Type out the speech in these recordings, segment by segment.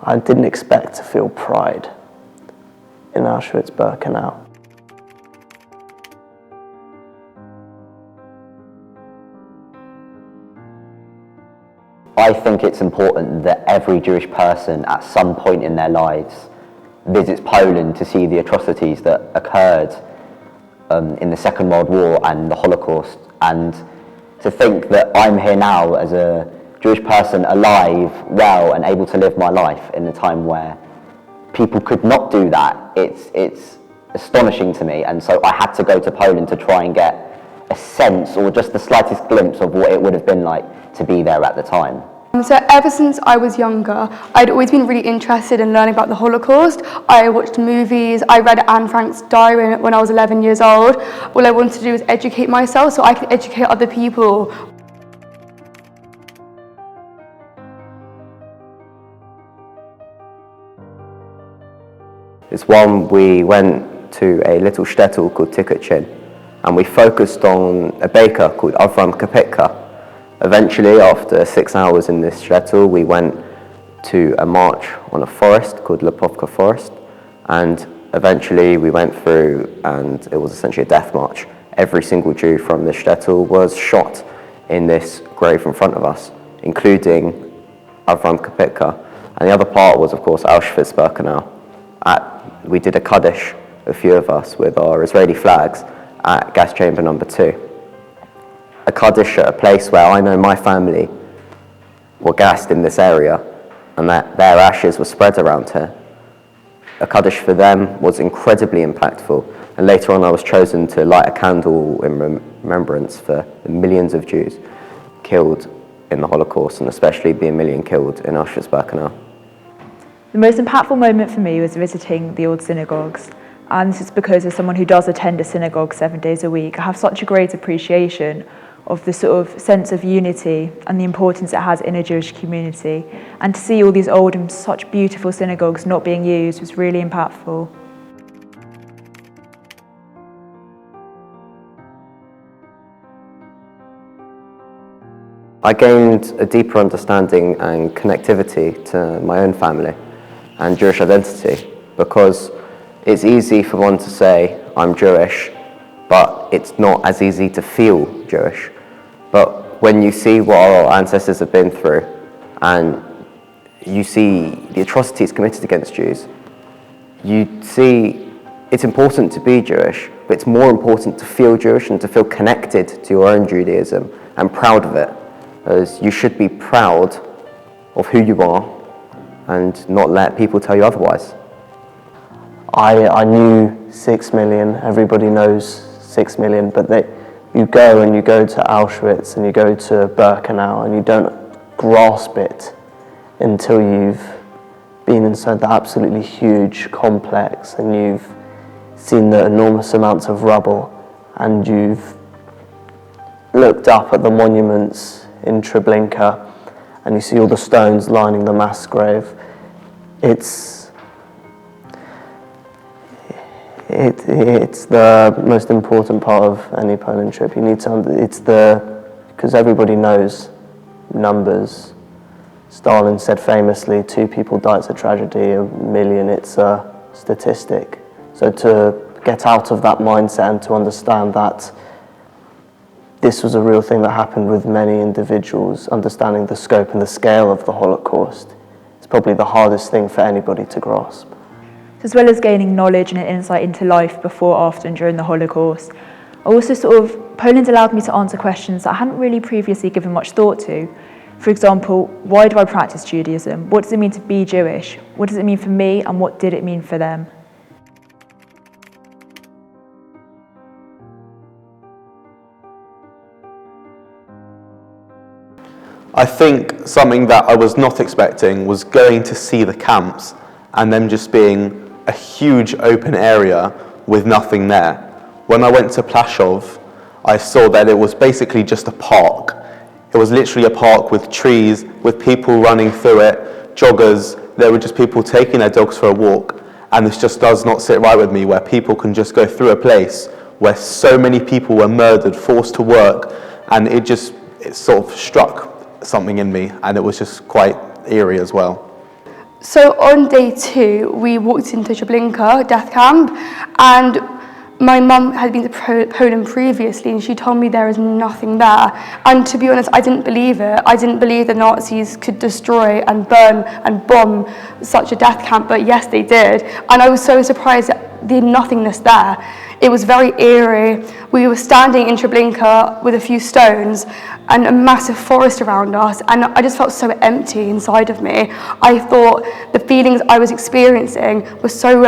I didn't expect to feel pride in Auschwitz-Birkenau. I think it's important that every Jewish person at some point in their lives visits Poland to see the atrocities that occurred in the Second World War and the Holocaust, and to think that I'm here now as a Jewish person, alive, well, and able to live my life in a time where people could not do that. It's astonishing to me, and so I had to go to Poland to try and get a sense or just the slightest glimpse of what it would have been like to be there at the time. So ever since I was younger, I'd always been really interested in learning about the Holocaust. I watched movies, I read Anne Frank's diary when I was 11 years old. All I wanted to do was educate myself so I could educate other people. It's one we went to a little shtetl called Tikkuchin, and we focused on a baker called Avram Kapitka. Eventually, after 6 hours in this shtetl, we went to a march on a forest called Lipovka Forest, and eventually we went through, and it was essentially a death march. Every single Jew from this shtetl was shot in this grave in front of us, including Avram Kapitka. And the other part was, of course, Auschwitz-Birkenau. We did a Kaddish, a few of us, with our Israeli flags at gas chamber number 2. A Kaddish at a place where I know my family were gassed in this area and that their ashes were spread around here. A Kaddish for them was incredibly impactful, and later on I was chosen to light a candle in remembrance for the millions of Jews killed in the Holocaust, and especially the 1 million killed in Auschwitz-Birkenau. The most impactful moment for me was visiting the old synagogues, and this is because as someone who does attend a synagogue 7 days a week, I have such a great appreciation of the sort of sense of unity and the importance it has in a Jewish community. And to see all these old and such beautiful synagogues not being used was really impactful. I gained a deeper understanding and connectivity to my own family and Jewish identity, because it's easy for one to say, I'm Jewish, but it's not as easy to feel Jewish. But when you see what our ancestors have been through, and you see the atrocities committed against Jews, you see it's important to be Jewish, but it's more important to feel Jewish and to feel connected to your own Judaism and proud of it, as you should be proud of who you are and not let people tell you otherwise. I knew 6 million, everybody knows 6 million, but you go to Auschwitz and you go to Birkenau and you don't grasp it until you've been inside the absolutely huge complex and you've seen the enormous amounts of rubble and you've looked up at the monuments in Treblinka and you see all the stones lining the mass grave. It's the most important part of any Poland trip. You need to, because everybody knows numbers. Stalin said famously, 2 people die, it's a tragedy, 1 million, it's a statistic. So to get out of that mindset and to understand that this was a real thing that happened with many individuals, understanding the scope and the scale of the Holocaust, it's probably the hardest thing for anybody to grasp. As well as gaining knowledge and an insight into life before, after and during the Holocaust, Poland allowed me to answer questions that I hadn't really previously given much thought to. For example, why do I practice Judaism? What does it mean to be Jewish? What does it mean for me, and what did it mean for them? I think something that I was not expecting was going to see the camps and them just being a huge open area with nothing there. When I went to Plaszów, I saw that it was basically just a park. It was literally a park with trees, with people running through it, joggers. There were just people taking their dogs for a walk. And this just does not sit right with me, where people can just go through a place where so many people were murdered, forced to work, and it sort of struck something in me, and it was just quite eerie as well. So on day 2, we walked into Treblinka death camp, and my mum had been to Poland previously, and she told me there is nothing there. And to be honest, I didn't believe it. I didn't believe the Nazis could destroy and burn and bomb such a death camp, but yes, they did. And I was so surprised at the nothingness there. It was very eerie. We were standing in Treblinka with a few stones and a massive forest around us, and I just felt so empty inside of me. I thought the feelings I was experiencing were so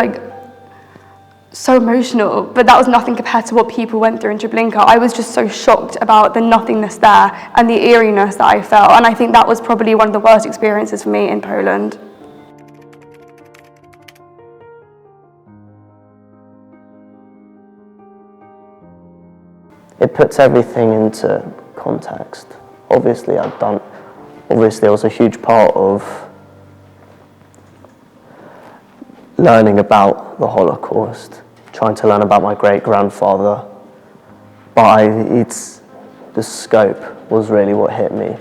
emotional, but that was nothing compared to what people went through in Treblinka. I was just so shocked about the nothingness there and the eeriness that I felt, and I think that was probably one of the worst experiences for me in Poland. It puts everything into context. Obviously I was a huge part of learning about the Holocaust, trying to learn about my great-grandfather, but the scope was really what hit me.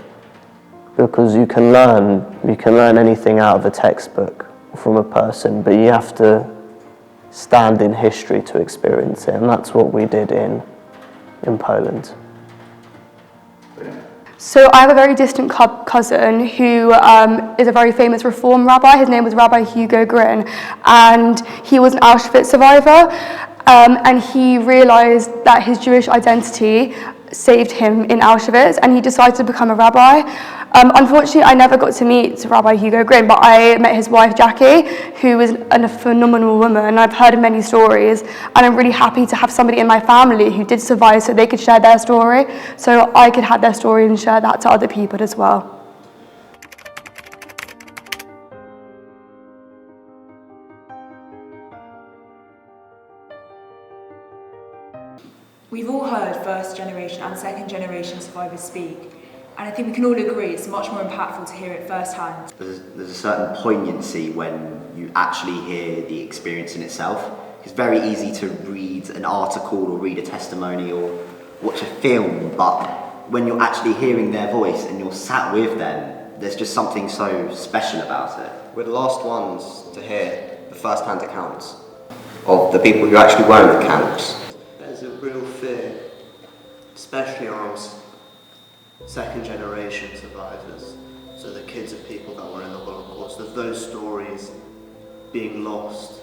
Because you can learn anything out of a textbook from a person, but you have to stand in history to experience it, and that's what we did in Poland. So I have a very distant cousin who is a very famous Reform rabbi. His name was Rabbi Hugo Grin, and he was an Auschwitz survivor, and he realized that his Jewish identity saved him in Auschwitz, and he decided to become a rabbi. Unfortunately, I never got to meet Rabbi Hugo Grin, but I met his wife Jackie, who is a phenomenal woman, and I've heard many stories, and I'm really happy to have somebody in my family who did survive so they could share their story, so I could have their story and share that to other people as well. We've all heard first generation and second generation survivors speak, and I think we can all agree it's much more impactful to hear it firsthand. There's a certain poignancy when you actually hear the experience in itself. It's very easy to read an article or read a testimony or watch a film, but when you're actually hearing their voice and you're sat with them, there's just something so special about it. We're the last ones to hear the first-hand accounts of the people who actually were in the camps. There's a real fear, especially amongst second generation survivors, so the kids of people that were in the Holocaust, of those stories being lost.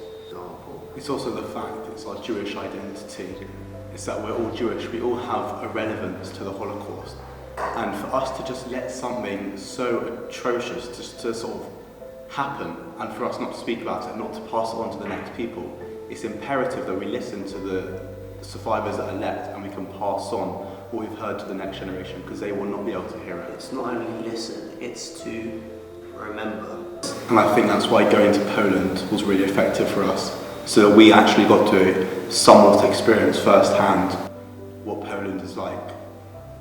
It's also the fact it's our Jewish identity. It's that we're all Jewish, we all have a relevance to the Holocaust. And for us to just let something so atrocious just to sort of happen, and for us not to speak about it, not to pass it on to the next people, it's imperative that we listen to the survivors that are left and we can pass on what we've heard to the next generation, because they will not be able to hear it. It's not only listen, it's to remember. And I think that's why going to Poland was really effective for us, so that we actually got to somewhat experience firsthand what Poland is like.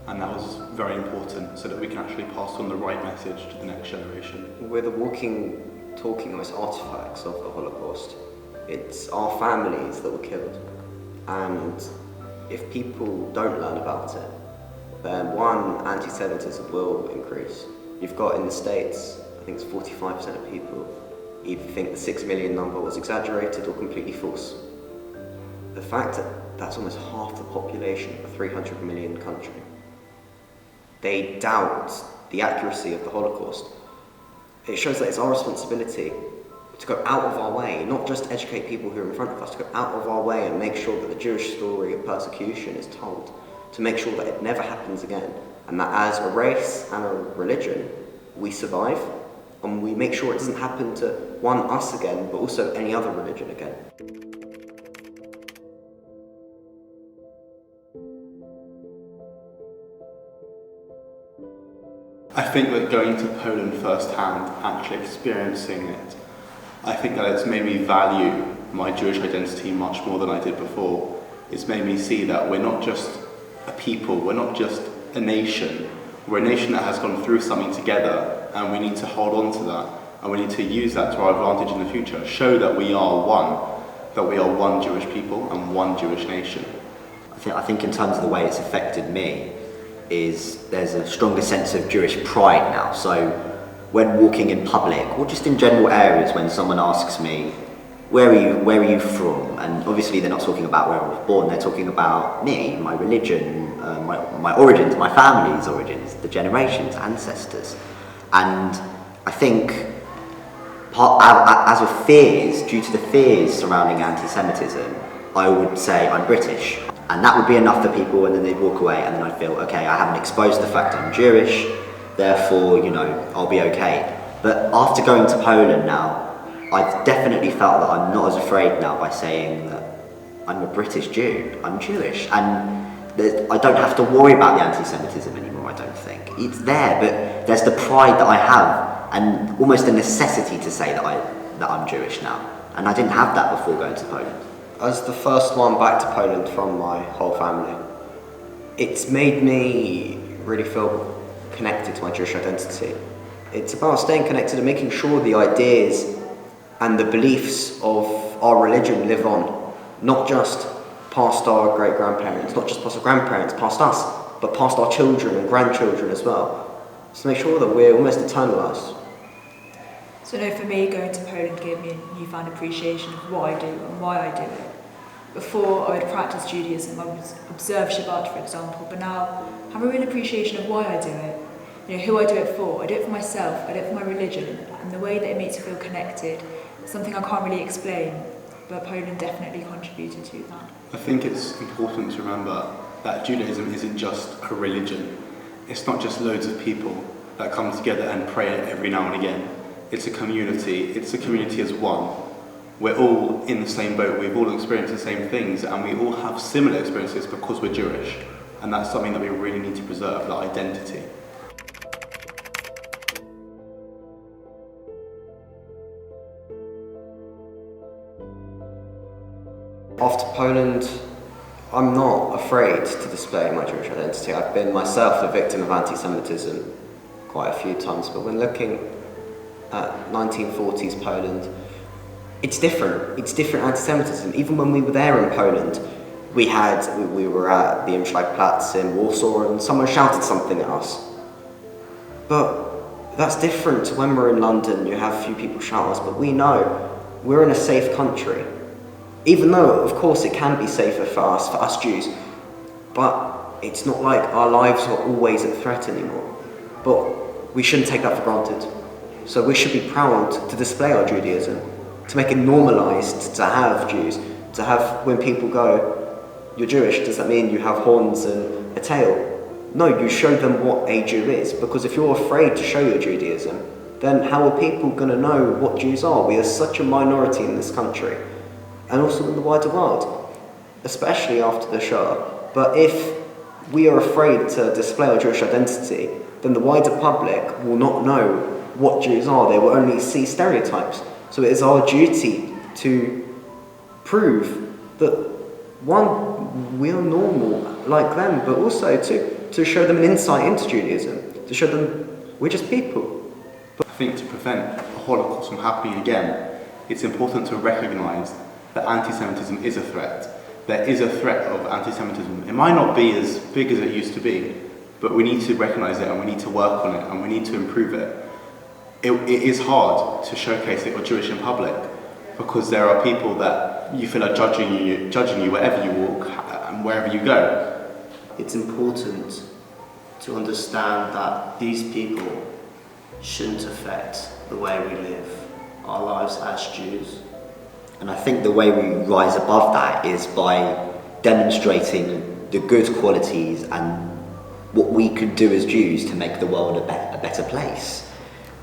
And that was very important, so that we can actually pass on the right message to the next generation. We're the walking, talking almost artifacts of the Holocaust. It's our families that were killed. And if people don't learn about it, then one, anti-Semitism will increase. You've got in the States, I think it's 45% of people either think the 6 million number was exaggerated or completely false. The fact that that's almost half the population of a 300 million country. They doubt the accuracy of the Holocaust. It shows that it's our responsibility to go out of our way, not just educate people who are in front of us, to go out of our way and make sure that the Jewish story of persecution is told, to make sure that it never happens again, and that as a race and a religion, we survive, and we make sure it doesn't happen to, one, us again, but also any other religion again. I think that going to Poland firsthand, actually experiencing it, I think that it's made me value my Jewish identity much more than I did before. It's made me see that we're not just a people, we're not just a nation. We're a nation that has gone through something together, and we need to hold on to that, and we need to use that to our advantage in the future. Show that we are one Jewish people and one Jewish nation. I think in terms of the way it's affected me, is there's a stronger sense of Jewish pride now. So when walking in public, or just in general areas, when someone asks me, where are you from? And obviously they're not talking about where I was born, they're talking about me, my religion, my origins, my family's origins, the generations, ancestors. And I think, as of fears, due to the fears surrounding anti-Semitism, I would say I'm British. And that would be enough for people, and then they'd walk away, and then I'd feel, okay, I haven't exposed the fact I'm Jewish, therefore, I'll be okay. But after going to Poland now, I've definitely felt that I'm not as afraid now by saying that I'm a British Jew, I'm Jewish, and I don't have to worry about the anti-Semitism anymore, I don't think. It's there, but there's the pride that I have, and almost a necessity to say that I'm Jewish now. And I didn't have that before going to Poland. As the first one back to Poland from my whole family, it's made me really feel connected to my Jewish identity. It's about staying connected and making sure the ideas and the beliefs of our religion live on, not just past our great-grandparents, not just past our grandparents, past us, but past our children and grandchildren as well. So to make sure that we're almost eternalised. So no, for me, going to Poland gave me a newfound appreciation of what I do and why I do it. Before, I would practice Judaism, I would observe Shabbat, for example, but now I have a real appreciation of why I do it. Who I do it for. I do it for myself, I do it for my religion, and the way that it makes me feel connected is something I can't really explain, but Poland definitely contributed to that. I think it's important to remember that Judaism isn't just a religion. It's not just loads of people that come together and pray every now and again. It's a community. It's a community as one. We're all in the same boat. We've all experienced the same things, and we all have similar experiences because we're Jewish. And that's something that we really need to preserve, that identity. After Poland, I'm not afraid to display my Jewish identity. I've been myself a victim of anti-Semitism quite a few times, but when looking at 1940s Poland, it's different. It's different anti-Semitism. Even when we were there in Poland, we were at the Imschlagplatz in Warsaw and someone shouted something at us. But that's different to when we're in London, you have a few people shout at us, but we know we're in a safe country. Even though, of course, it can be safer for us Jews, but it's not like our lives are always at threat anymore. But we shouldn't take that for granted. So we should be proud to display our Judaism, to make it normalised to have Jews, to have, when people go, you're Jewish, does that mean you have horns and a tail? No, you show them what a Jew is, because if you're afraid to show your Judaism, then how are people going to know what Jews are? We are such a minority in this country, and also in the wider world, especially after the Shoah. But if we are afraid to display our Jewish identity, then the wider public will not know what Jews are. They will only see stereotypes. So it is our duty to prove that, one, we are normal like them, but also to show them an insight into Judaism, to show them we're just people. I think to prevent the Holocaust from happening again, it's important to recognise that anti-Semitism is a threat. There is a threat of anti-Semitism. It might not be as big as it used to be, but we need to recognise it and we need to work on it and we need to improve it. It is hard to showcase that you're Jewish in public because there are people that you feel are judging you wherever you walk and wherever you go. It's important to understand that these people shouldn't affect the way we live our lives as Jews. And I think the way we rise above that is by demonstrating the good qualities and what we could do as Jews to make the world a better place.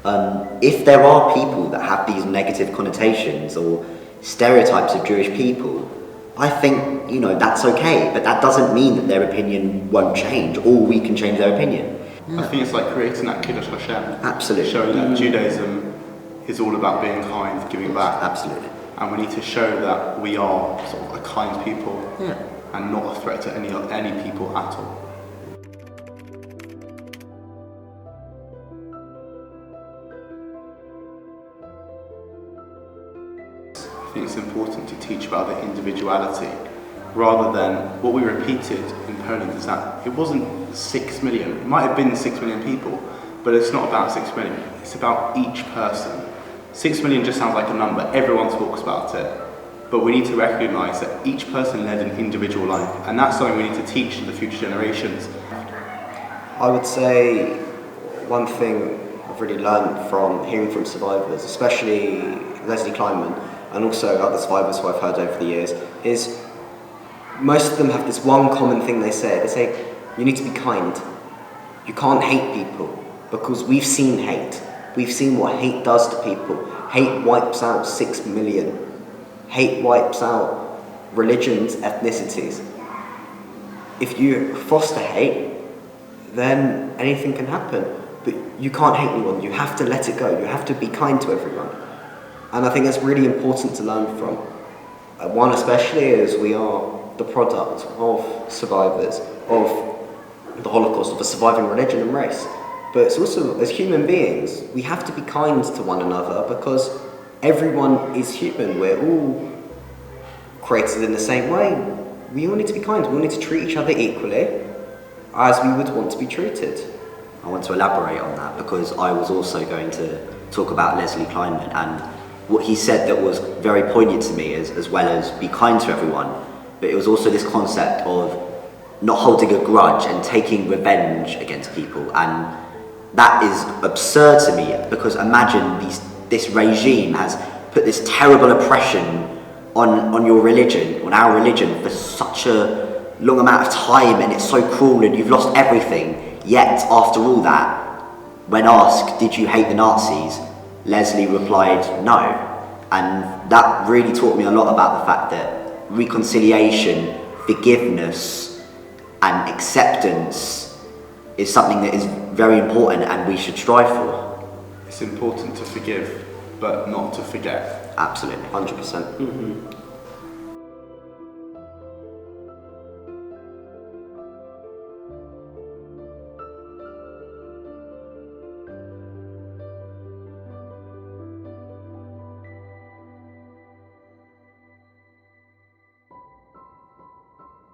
If there are people that have these negative connotations or stereotypes of Jewish people, I think, that's okay, but that doesn't mean that their opinion won't change, or we can change their opinion. I think it's like creating that Kiddush Hashem. Absolutely. Showing that Judaism is all about being kind, giving back. Absolutely. And we need to show that we are sort of a kind people and not a threat to any people at all. I think it's important to teach about the individuality rather than what we repeated in Poland is that it wasn't 6 million, it might have been 6 million people, But it's not about 6 million, it's about each person. 6 million just sounds like a number, everyone talks about it. But we need to recognise that each person led an individual life, and that's something we need to teach to the future generations. I would say one thing I've really learned from hearing from survivors, especially Leslie Kleinman, and also other survivors who I've heard over the years, is most of them have this one common thing they say. They say, you need to be kind. You can't hate people, because we've seen hate. We've seen what hate does to people. Hate wipes out 6 million. Hate wipes out religions, ethnicities. If you foster hate, then anything can happen. But you can't hate anyone. You have to let it go. You have to be kind to everyone. And I think that's really important to learn from. One especially is we are the product of survivors of the Holocaust, of a surviving religion and race. But it's also, as human beings, we have to be kind to one another because everyone is human. We're all created in the same way. We all need to be kind. We all need to treat each other equally as we would want to be treated. I want to elaborate on that because I was also going to talk about Leslie Kleinman, and what he said that was very poignant to me as well as be kind to everyone, but it was also this concept of not holding a grudge and taking revenge against people. And that is absurd to me because imagine this regime has put this terrible oppression on your religion, on our religion, for such a long amount of time, and it's so cruel and you've lost everything. Yet after all that, when asked, did you hate the Nazis? Leslie replied, no. And that really taught me a lot about the fact that reconciliation, forgiveness, and acceptance is something that is very important and we should strive for. It's important to forgive, but not to forget. Absolutely. 100%.